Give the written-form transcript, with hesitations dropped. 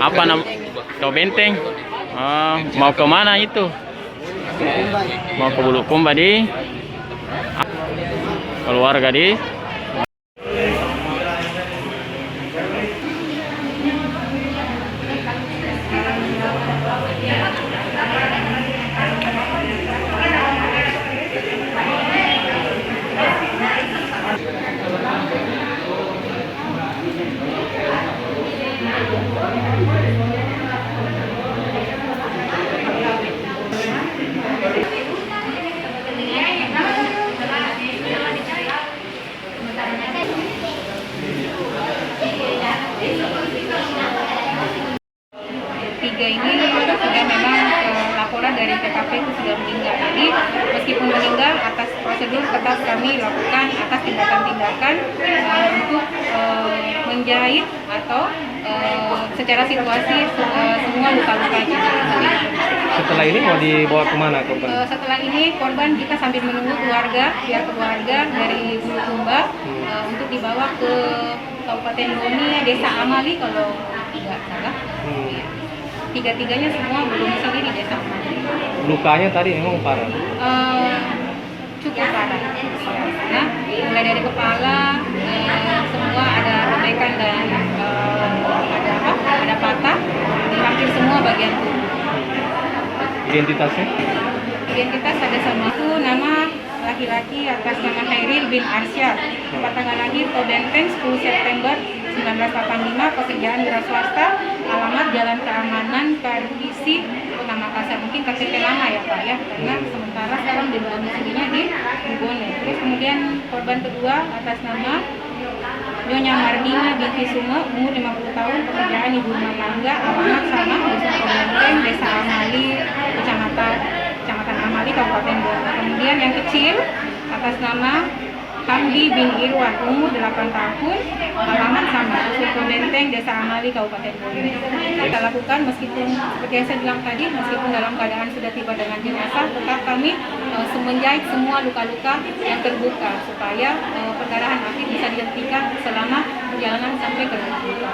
Apa nam? Kau Benteng. Mau ke mana itu? Mau ke Bulukumba di keluarga di. Tiga ini sudah memang laporan dari TKP itu sudah meninggal. Jadi meskipun meninggal, atas prosedur tetap kami lakukan atas tindakan-tindakan untuk menjahit atau secara situasi semua luka-luka ini. Setelah ini mau dibawa kemana korban? Setelah ini korban kita sambil menunggu pihak keluarga dari Bulukumba untuk dibawa ke Kabupaten Boni, Desa Amali kalau tidak salah. Tiga-tiganya semua berdomisili di Desa Amali. Lukanya tadi emang parah? Cukup parah. Nah, mulai dari kepala, semua ada robekan dan ada patah di hampir semua bagian tubuh. Identitasnya? Identitas ada sama itu nama laki-laki atas nama Khairil bin Arsyad. Tempat tanggal lahir Benteng 10 September 1985, pekerjaan wira swasta, alamat Jalan Keamanan, Kadisi, Kota Makassar. Mungkin KTP lama ya Pak ya, karena sementara sekarang domisilinya di Bone. Terus kemudian korban kedua atas nama Nyonya Mardina binti Sume, umur 50 tahun, pekerjaan ibu rumah tangga, alamat sama, Dusun Benteng, Desa Amali, Kecamatan Amali, Kabupaten Bone. Kemudian yang kecil atas nama Hamdi bin Irwan, umur 8 tahun, alamat sama, Dusun Benteng, Desa Amali, Kabupaten Bone. Kita lakukan meskipun seperti yang saya bilang tadi, meskipun dalam keadaan sudah tiba dengan jenazah, tetap kami menjahit semua luka-luka yang terbuka supaya perdarahan aktif bisa dihentikan selama perjalanan sampai ke rumah duka.